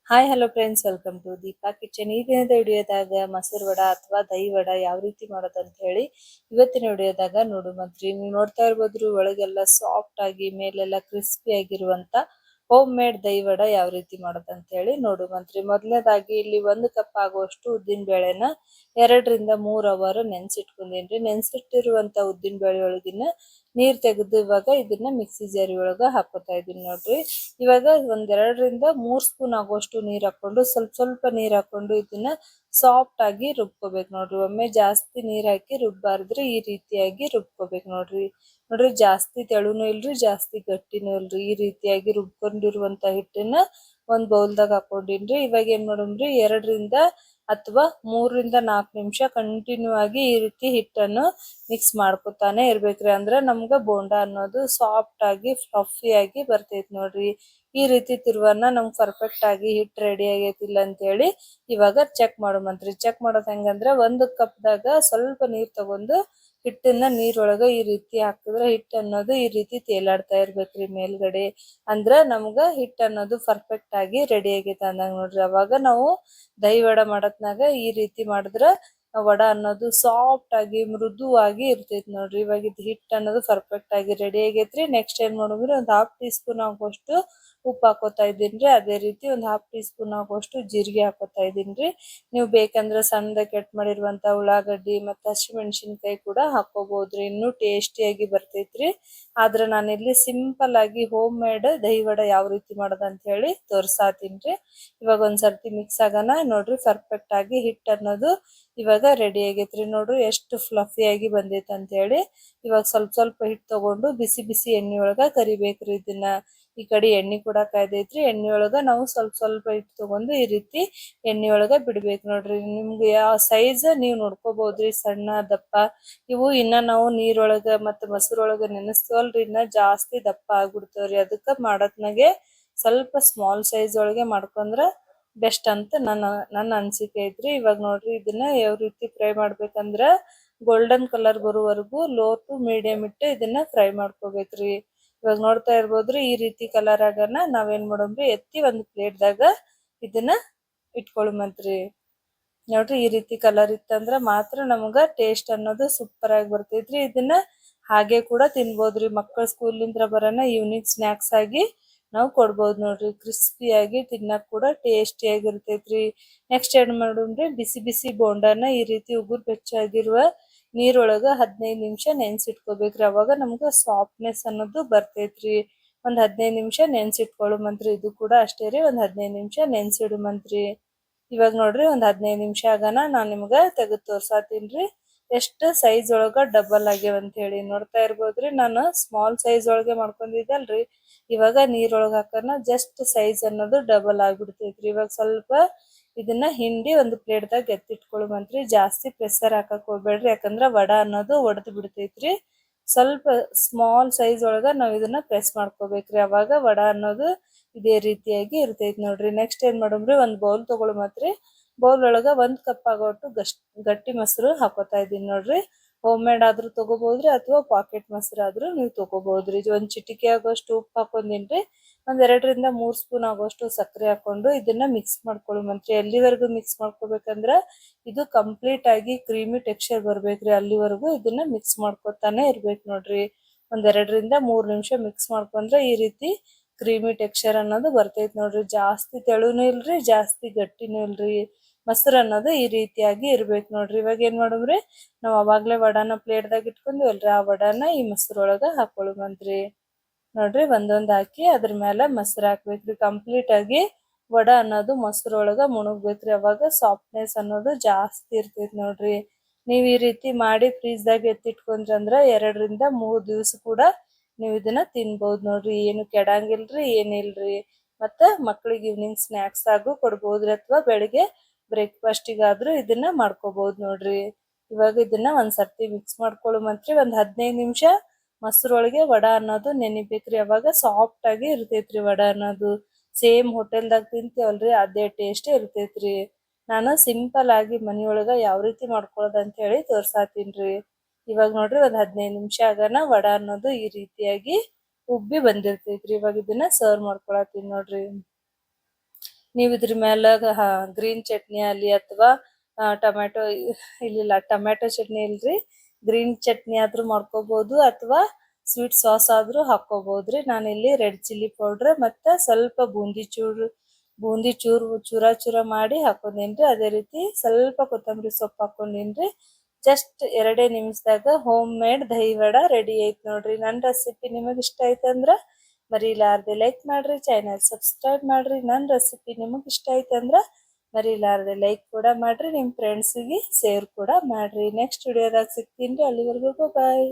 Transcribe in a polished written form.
Hi hello friends, welcome to Deepa kitchen. ಈ ದಿನದ ವಿಡಿಯೋದಾಗ ಮೊಸರು ವಡ ಅಥವಾ ದಹಿ ವಡ ಯಾವ ರೀತಿ ಮಾಡೋದು ಅಂತ ಹೇಳಿ ಇವತ್ತಿನ ವಿಡಿಯೋದಾಗ ನೋಡುವಂತ್ರಿ. ನೀವು ನೋಡ್ತಾ ಇರ್ಬೋದ್ರಿ, ಒಳಗೆಲ್ಲ ಸಾಫ್ಟ್ ಆಗಿ ಮೇಲೆಲ್ಲ ಕ್ರಿಸ್ಪಿ ಆಗಿರುವಂತ ಹೋಮ್ ಮೇಡ್ ದಹಿ ವಡ ಯಾವ ರೀತಿ ಮಾಡೋದು ಅಂತ ಹೇಳಿ ನೋಡುವಂತ್ರಿ. ಮೊದಲನೇದಾಗಿ ಇಲ್ಲಿ 1 ಕಪ್ ಆಗುವಷ್ಟು ಉದ್ದಿನ ಬೇಳೆನ 2 ರಿಂದ 3 ಅವರ್ ನೆನ್ಸಿಟ್ಕೊಂಡೇನ್ರಿ. ನೆನ್ಸಿಟ್ಟಿರುವಂತ ಉದ್ದಿನ ಬೇಳೆ ಒಳಗಿನ ನೀರ್ ತೆಗೆದು ಇವಾಗ ಇದನ್ನ ಮಿಕ್ಸಿ ಜಾರಿ ಒಳಗ ಹಾಕೋತಾ ಇದೀನಿ ನೋಡ್ರಿ. ಇವಾಗ 2 ರಿಂದ 3 ಸ್ಪೂನ್ ಆಗುವಷ್ಟು ನೀರ್ ಹಾಕೊಂಡು ಸ್ವಲ್ಪ ನೀರ್ ಹಾಕೊಂಡು ಇದನ್ನ ಸಾಫ್ಟ್ ಆಗಿ ರುಬ್ಕೋಬೇಕು ನೋಡ್ರಿ. ಒಮ್ಮೆ ಜಾಸ್ತಿ ನೀರ್ ಹಾಕಿ ರುಬ್ಬಾರ್ದ್ರಿ, ಈ ರೀತಿಯಾಗಿ ರುಬ್ಕೋಬೇಕು ನೋಡ್ರಿ. ಜಾಸ್ತಿ ತೆಳುನು ಇಲ್ರಿ, ಜಾಸ್ತಿ ಗಟ್ಟಿನೂ ಇಲ್ರಿ. ಈ ರೀತಿಯಾಗಿ ರುಬ್ಕೊಂಡಿರುವಂತ ಹಿಟ್ಟನ್ನ ಒಂದ್ ಬೌಲ್ದಾಗ ಹಾಕೊಂಡಿನ್ರಿ. ಇವಾಗ ಏನ್ ಮಾಡೋಣ್ರಿ, 2 ರಿಂದ ಅಥವಾ 3 ರಿಂದ 4 ನಿಮಿಷ ಕಂಟಿನ್ಯೂ ಆಗಿ ಈ ರೀತಿ ಹಿಟ್ಟನ್ನು ಮಿಕ್ಸ್ ಮಾಡ್ಕೊತಾನೆ ಇರ್ಬೇಕ್ರಿ. ಅಂದ್ರ ನಮ್ಗ ಬೋಂಡ ಅನ್ನೋದು ಸಾಫ್ಟ್ ಆಗಿ ಫ್ಲಫಿ ಆಗಿ ಬರ್ತೈತಿ ನೋಡ್ರಿ. ಈ ರೀತಿ ತಿರುವನ್ನ ನಮ್ಗ್ ಪರ್ಫೆಕ್ಟ್ ಆಗಿ ಹಿಟ್ ರೆಡಿ ಆಗೈತಿಲ್ಲ ಅಂತ ಹೇಳಿ ಇವಾಗ ಚೆಕ್ ಮಾಡೋಮಂತ್ರಿ. ಚೆಕ್ ಮಾಡೋದ್ ಹೆಂಗಂದ್ರ 1 ಕಪ್ದಾಗ ಸ್ವಲ್ಪ ನೀರ್ ತಗೊಂಡು ಹಿಟ್ಟನ್ನ ನೀರೊಳಗ ಈ ರೀತಿ ಹಾಕಿದ್ರೆ ಹಿಟ್ಟು ಅನ್ನೋದು ಈ ರೀತಿ ತೇಲಾಡ್ತಾ ಇರ್ಬೇಕ್ರಿ ಮೇಲ್ಗಡೆ. ಅಂದ್ರ ನಮ್ಗ ಹಿಟ್ ಅನ್ನೋದು ಪರ್ಫೆಕ್ಟ್ ಆಗಿ ರೆಡಿ ಆಗೈತೆ ಅಂದಂಗ ನೋಡ್ರಿ. ಅವಾಗ ನಾವು ದಹಿ ವಡ ಮಾಡತ್ನಾಗ ಈ ರೀತಿ ಮಾಡಿದ್ರ ವಡ ಅನ್ನೋದು ಸಾಫ್ಟ್ ಆಗಿ ಮೃದುವಾಗಿ ಇರ್ತೈತಿ ನೋಡ್ರಿ. ಇವಾಗ ಇದು ಹಿಟ್ ಅನ್ನೋದು ಪರ್ಫೆಕ್ಟ್ ಆಗಿ ರೆಡಿ ಆಗೈತ್ರಿ. ನೆಕ್ಸ್ಟ್ ಏನ್ ಮಾಡೋದ್ರಿ, 1/2 ಟೀ ಸ್ಪೂನ್ ಆಗುವಷ್ಟು ಉಪ್ಪು ಹಾಕೋತಾ ಇದೀನ್ರಿ. ಅದೇ ರೀತಿ 1/2 ಟೀ ಸ್ಪೂನ್ ಆಗುವಷ್ಟು ಜೀರಿಗೆ ಹಾಕೋತಾ ಇದೀನ್ರಿ. ನೀವು ಬೇಕಂದ್ರ ಸಣ್ಣದಾಗಿ ಕಟ್ ಮಾಡಿರುವಂತ ಉಳ್ಳಾಗಡ್ಡಿ ಮತ್ತ ಹಸಿಮೆಣಸಿನಕಾಯಿ ಕೂಡ ಹಾಕೋಬಹುದ್ರಿ, ಇನ್ನೂ ಟೇಸ್ಟಿಯಾಗಿ ಬರ್ತೈತ್ರಿ. ಆದ್ರ ನಾನಿಲ್ಲಿ ಸಿಂಪಲ್ ಆಗಿ ಹೋಮ್ ಮೇಡ್ ದಹಿ ವಡ ಯಾವ ರೀತಿ ಮಾಡೋದು ಅಂತ ಹೇಳಿ ತೋರ್ಸಾತೀನ್ರಿ. ಇವಾಗ ಒಂದ್ಸರ್ತಿ ಮಿಕ್ಸ್ ಆಗೋಣ ನೋಡ್ರಿ. ಪರ್ಫೆಕ್ಟ್ ಆಗಿ ಹಿಟ್ ಅನ್ನೋದು ಇವಾಗ ರೆಡಿ ಆಗೈತ್ರಿ. ನೋಡ್ರಿ ಎಷ್ಟು ಫ್ಲಫಿ ಆಗಿ ಬಂದೈತೆ ಅಂತ ಹೇಳಿ. ಇವಾಗ ಸ್ವಲ್ಪ ಹಿಟ್ ತಗೊಂಡು ಬಿಸಿ ಬಿಸಿ ಎಣ್ಣೆ ಒಳಗ ಕರಿಬೇಕ್ರಿ ಇದನ್ನ. ಈ ಕಡೆ ಎಣ್ಣೆ ಕೂಡ ಕಾಯ್ದೈತ್ರಿ. ಎಣ್ಣೆ ಒಳಗ ನಾವು ಸ್ವಲ್ಪ ಹಿಟ್ ತಗೊಂಡು ಈ ರೀತಿ ಎಣ್ಣೆ ಒಳಗ ಬಿಡ್ಬೇಕು ನೋಡ್ರಿ. ನಿಮ್ಗೆ ಯಾವ ಸೈಜ್ ನೀವ್ ನೋಡ್ಕೋಬಹುದ್ರಿ, ಸಣ್ಣ ದಪ್ಪ. ಇವು ಇನ್ನ ನಾವು ನೀರೊಳಗ ಮತ್ತ ಮೊಸರೊಳಗ ನೆನೆಸ್ತೀವಲ್ರಿ, ಇನ್ನ ಜಾಸ್ತಿ ದಪ್ಪ ಆಗ್ಬಿಡ್ತಾವ್ರಿ. ಅದಕ್ಕ ಮಾಡತ್ನಾಗೆ ಸ್ವಲ್ಪ ಸ್ಮಾಲ್ ಸೈಜ್ ಒಳಗೆ ಮಾಡ್ಕೊಂಡ್ರ ಬೆಸ್ಟ್ ಅಂತ ನನ್ನ ಅನ್ಸಿಕೆ ಐತ್ರಿ. ಇವಾಗ ನೋಡ್ರಿ, ಇದನ್ನ ಯಾವ ರೀತಿ ಫ್ರೈ ಮಾಡ್ಬೇಕಂದ್ರ ಗೋಲ್ಡನ್ ಕಲರ್ ಬರುವವರೆಗೂ ಲೋ ಟು ಮೀಡಿಯಂ ಇಟ್ಟು ಇದನ್ನ ಫ್ರೈ ಮಾಡ್ಕೋಬೇಕ್ರಿ. ಇವಾಗ ನೋಡ್ತಾ ಇರ್ಬೋದ್ರಿ, ಈ ರೀತಿ ಕಲರ್ ಆಗನ ನಾವೇನ್ ಮಾಡೋಣ್ರಿ, ಎತ್ತಿ ಒಂದ್ ಪ್ಲೇಟ್ದಾಗ ಇದನ್ನ ಇಟ್ಕೊಳಮಂತ್ರಿ. ನೋಡ್ರಿ, ಈ ರೀತಿ ಕಲರ್ ಇತ್ತಂದ್ರ ಮಾತ್ರ ನಮಗ ಟೇಸ್ಟ್ ಅನ್ನೋದು ಸೂಪರ್ ಆಗಿ ಬರ್ತೈತ್ರಿ. ಇದನ್ನ ಹಾಗೆ ಕೂಡ ತಿನ್ಬೋದ್ರಿ. ಮಕ್ಕಳ ಸ್ಕೂಲಿಂದ ಬರೋಣ ಈವ್ನಿಂಗ್ ಸ್ನಾಕ್ಸ್ ಆಗಿ ನಾವು ಕೊಡ್ಬೋದು ನೋಡ್ರಿ. ಕ್ರಿಸ್ಪಿಯಾಗಿ ತಿನ್ನಕ್ ಕೂಡ ಟೇಸ್ಟಿ ಆಗಿರ್ತೈತ್ರಿ. ನೆಕ್ಸ್ಟ್ ಏನ್ ಮಾಡೋಣ್ರಿ, ಬಿಸಿ ಬಿಸಿ ಬೋಂಡಾನ ಈ ರೀತಿ ಉಗುರ್ ಬೆಚ್ಚಾಗಿರುವ ನೀರೊಳಗ 15 ನಿಮಿಷ ನೆನ್ಸಿಟ್ಕೋಬೇಕ್ರಿ. ಅವಾಗ ನಮ್ಗ ಸಾಫ್ಟ್ನೆಸ್ ಅನ್ನೋದು ಬರ್ತೈತ್ರಿ. ಒಂದ್ 15 ನಿಮಿಷ ನೆನ್ಸಿಟ್ಕೊಳ್ಳುಮಂತ್ರಿ. ಇದು ಕೂಡ ಅಷ್ಟೇ ರೀ, ಒಂದ್ 15 ನಿಮಿಷ ನೆನ್ಸಿಡುಮಂತ್ರಿ. ಇವಾಗ ನೋಡ್ರಿ, ಒಂದ್ 15 ನಿಮಿಷ ಆಗನ ನಾನ್ ನಿಮ್ಗ ತೆಗೆದು ತೋರ್ಸಾತೀನ್ರಿ ಎಷ್ಟು ಸೈಜ್ ಒಳಗ ಡಬಲ್ ಆಗ್ಯಾವ ಅಂತ ಹೇಳಿ. ನೋಡ್ತಾ ಇರ್ಬೋದ್ರಿ, ನಾನು ಸ್ಮಾಲ್ ಸೈಜ್ ಒಳಗೆ ಮಾಡ್ಕೊಂಡಿದ್ದಲ್ರಿ. ಇವಾಗ ನೀರೊಳಗ ಹಾಕನ ಜಸ್ಟ್ ಸೈಜ್ ಅನ್ನೋದು ಡಬಲ್ ಆಗ್ಬಿಡ್ತೈತ್ರಿ. ಇವಾಗ ಸ್ವಲ್ಪ ಇದನ್ನ ಹಿಂಡಿ ಒಂದು ಪ್ಲೇಟ್ದಾಗ ಎತ್ತಿಟ್ಕೊಳುಮಂತ್ರಿ. ಜಾಸ್ತಿ ಪ್ರೆಷರ್ ಹಾಕಕ್ ಹೋಗ್ಬೇಡ್ರಿ, ಯಾಕಂದ್ರ ವಡ ಅನ್ನೋದು ಒಡೆದು ಬಿಡ್ತೈತ್ರಿ. ಸ್ವಲ್ಪ ಸ್ಮಾಲ್ ಸೈಜ್ ಒಳಗ ನಾವ್ ಇದನ್ನ ಪ್ರೆಸ್ ಮಾಡ್ಕೋಬೇಕ್ರಿ. ಅವಾಗ ವಡ ಅನ್ನೋದು ಇದೇ ರೀತಿಯಾಗಿ ಇರ್ತೈತಿ ನೋಡ್ರಿ. ನೆಕ್ಸ್ಟ್ ಏನ್ ಮಾಡೋಮ್ರಿ, ಒಂದ್ ಬೌಲ್ ತಗೊಳುಮತ್ರಿ. ಬೌಲ್ ಒಳಗ 1 ಕಪ್ ಆಗೋಟ್ಟು ಗಟ್ಟಿ ಮೊಸರು ಹಾಕೋತಾ ಇದೀನಿ ನೋಡ್ರಿ. ಹೋಮ್ ಮೇಡ್ ಆದ್ರೂ ತಗೋಬಹುದ್ರಿ ಅಥವಾ ಪಾಕೆಟ್ ಮೊಸರು ಆದ್ರೂ ನೀವು ತಗೋಬಹುದ್ರಿ. ಒಂದ್ ಚಿಟಿಕೆ ಆಗೋಷ್ಟು ಉಪ್ಪು ಹಾಕೊಂಡಿನ್ರಿ. ಒಂದ್ 2 ರಿಂದ 3 ಸ್ಪೂನ್ ಆಗೋಷ್ಟು ಸಕ್ಕರೆ ಹಾಕೊಂಡು ಇದನ್ನ ಮಿಕ್ಸ್ ಮಾಡ್ಕೊಳ್ಳುಮಂತ್ರಿ. ಎಲ್ಲಿವರೆಗೂ ಮಿಕ್ಸ್ ಮಾಡ್ಕೋಬೇಕಂದ್ರ ಇದು ಕಂಪ್ಲೀಟ್ ಆಗಿ ಕ್ರೀಮಿ ಟೆಕ್ಸ್ಚರ್ ಬರ್ಬೇಕ್ರಿ. ಅಲ್ಲಿವರೆಗೂ ಇದನ್ನ ಮಿಕ್ಸ್ ಮಾಡ್ಕೊತಾನೆ ಇರ್ಬೇಕು ನೋಡ್ರಿ. ಒಂದ್ 2 ರಿಂದ 3 ನಿಮಿಷ ಮಿಕ್ಸ್ ಮಾಡ್ಕೊಂಡ್ರೆ ಈ ರೀತಿ ಕ್ರೀಮಿ ಟೆಕ್ಸ್ಚರ್ ಅನ್ನೋದು ಬರ್ತೈತಿ ನೋಡ್ರಿ. ಜಾಸ್ತಿ ತೆಳುನು ಇಲ್ರಿ, ಜಾಸ್ತಿ ಗಟ್ಟಿನೂ ಇಲ್ರಿ. ಮೊಸರು ಅನ್ನೋದು ಈ ರೀತಿಯಾಗಿ ಇರ್ಬೇಕು ನೋಡ್ರಿ. ಇವಾಗ ಏನ್ ಮಾಡೋಮ್ರಿ, ನಾವ್ ಅವಾಗ್ಲೇ ವಡಾನ ಪ್ಲೇಟ್ದಾಗ ಇಟ್ಕೊಂಡ್ವಲ್ರಿ, ಆ ವಡಾನ ಈ ಮೊಸರೊಳಗ ಹಾಕೊಳ್ಳುಮಂತ್ರಿ. ನೋಡ್ರಿ, ಒಂದೊಂದ್ ಹಾಕಿ ಅದ್ರ ಮೇಲೆ ಮೊಸರು ಹಾಕ್ಬೇಕ್ರಿ. ಕಂಪ್ಲೀಟ್ ಆಗಿ ವಡ ಅನ್ನೋದು ಮೊಸರೊಳಗ ಮುಣಗ್ಬೇಕ್ರಿ. ಅವಾಗ ಸಾಫ್ಟ್ನೆಸ್ ಅನ್ನೋದು ಜಾಸ್ತಿ ಇರ್ತೈತಿ ನೋಡ್ರಿ. ನೀವ್ ಈ ರೀತಿ ಮಾಡಿ ಫ್ರೀಜ್ದಾಗ ಎತ್ತಿಟ್ಕೊಂಡ್ರಿ ಅಂದ್ರ 2 ರಿಂದ 3 ದಿವಸ ಕೂಡ ನೀವ್ ಇದನ್ನ ತಿನ್ಬಹುದ್ ನೋಡ್ರಿ. ಏನು ಕೆಡಂಗಿಲ್ರಿ, ಏನಿಲ್ರಿ. ಮತ್ತ ಮಕ್ಳಿಗೆ ಈವ್ನಿಂಗ್ ಸ್ನಾಕ್ಸ್ ಆಗು ಕೊಡ್ಬೋದ್ರಿ, ಅಥವಾ ಬೆಳಿಗ್ಗೆ ಬ್ರೇಕ್ಫಾಸ್ಟಿಗಾದ್ರೂ ಇದನ್ನ ಮಾಡ್ಕೋಬಹುದ್ ನೋಡ್ರಿ. ಇವಾಗ ಇದನ್ನ ಒಂದ್ಸರ್ತಿ ಮಿಕ್ಸ್ ಮಾಡ್ಕೊಳ್ಳುಮಂತ್ರಿ. ಒಂದ್ 15 ನಿಮಿಷ ಮೊಸರೊಳಗೆ ವಡ ಅನ್ನೋದು ನೆನಿಬೇಕ್ರಿ. ಅವಾಗ ಸಾಫ್ಟ್ ಆಗಿ ಇರ್ತೈತ್ರಿ ವಡ ಅನ್ನೋದು. ಸೇಮ್ ಹೋಟೆಲ್ದಾಗ ತಿಂತೀವಲ್ರಿ, ಅದೇ ಟೇಸ್ಟ್ ಇರ್ತೈತ್ರಿ. ನಾನು ಸಿಂಪಲ್ ಆಗಿ ಮನಿಯೊಳಗ ಯಾವ ರೀತಿ ಮಾಡ್ಕೊಳ್ಳೋದು ಅಂತ ಹೇಳಿ ತೋರ್ಸಾತೀನ್ರಿ. ಇವಾಗ ನೋಡ್ರಿ, ಒಂದ್ 15 ನಿಮಿಷ ಆಗನ ವಡ ಅನ್ನೋದು ಈ ರೀತಿಯಾಗಿ ಉಬ್ಬಿ ಬಂದಿರ್ತೈತ್ರಿ. ಇವಾಗ ಇದನ್ನ ಸರ್ವ್ ಮಾಡ್ಕೊಳತೀನಿ ನೋಡ್ರಿ. ನೀವು ಇದ್ರ ಮೇಲೆ ಗ್ರೀನ್ ಚಟ್ನಿ ಅಲ್ಲಿ ಅಥವಾ ಟೊಮ್ಯಾಟೊ ಇಲ್ಲಿಲ್ಲ ಟೊಮ್ಯಾಟೊ ಚಟ್ನಿ ಇಲ್ರಿ, ಗ್ರೀನ್ ಚಟ್ನಿ ಆದ್ರೂ ಮಾಡ್ಕೋಬಹುದು ಅಥವಾ ಸ್ವೀಟ್ ಸಾಸ್ ಆದ್ರೂ ಹಾಕೋಬಹುದ್ರಿ. ನಾನಿಲ್ಲಿ ರೆಡ್ ಚಿಲ್ಲಿ ಪೌಡ್ರ್ ಮತ್ತೆ ಸ್ವಲ್ಪ ಬೂಂದಿ ಚೂರ ಚೂರ ಮಾಡಿ ಹಾಕೊಂಡೇನ್ರಿ. ಅದೇ ರೀತಿ ಸ್ವಲ್ಪ ಕೊತ್ತಂಬರಿ ಸೊಪ್ಪು ಹಾಕೊಂಡೇನ್ರಿ. ಜಸ್ಟ್ 2 ನಿಮಿಷದಾಗ homemade dahi vada ready ಐತ್ ನೋಡ್ರಿ. ನನ್ನ ರೆಸಿಪಿ ನಿಮಗೆ ಇಷ್ಟ ಆಯ್ತಂದ್ರ ಮರಿಲಾರ್ದೆ ಲೈಕ್ ಮಾಡ್ರಿ, ಚಾನಲ್ ಸಬ್ಸ್ಕ್ರೈಬ್ ಮಾಡ್ರಿ. ನನ್ನ ರೆಸಿಪಿ ನಿಮಗೆ ಇಷ್ಟ ಆಯ್ತಂದ್ರ ಮರಿಲಾರ್ದೆ ಲೈಕ್ ಕೂಡ ಮಾಡ್ರಿ, ನಿಮ್ಮ ಫ್ರೆಂಡ್ಸಿಗೆ ಶೇರ್ ಕೂಡ ಮಾಡ್ರಿ. ನೆಕ್ಸ್ಟ್ ವಿಡಿಯೋದಾಗ ಸಿಗ್ತೀನಿ. ಅಲ್ಲಿವರೆಗೂ ಬಾಯ್.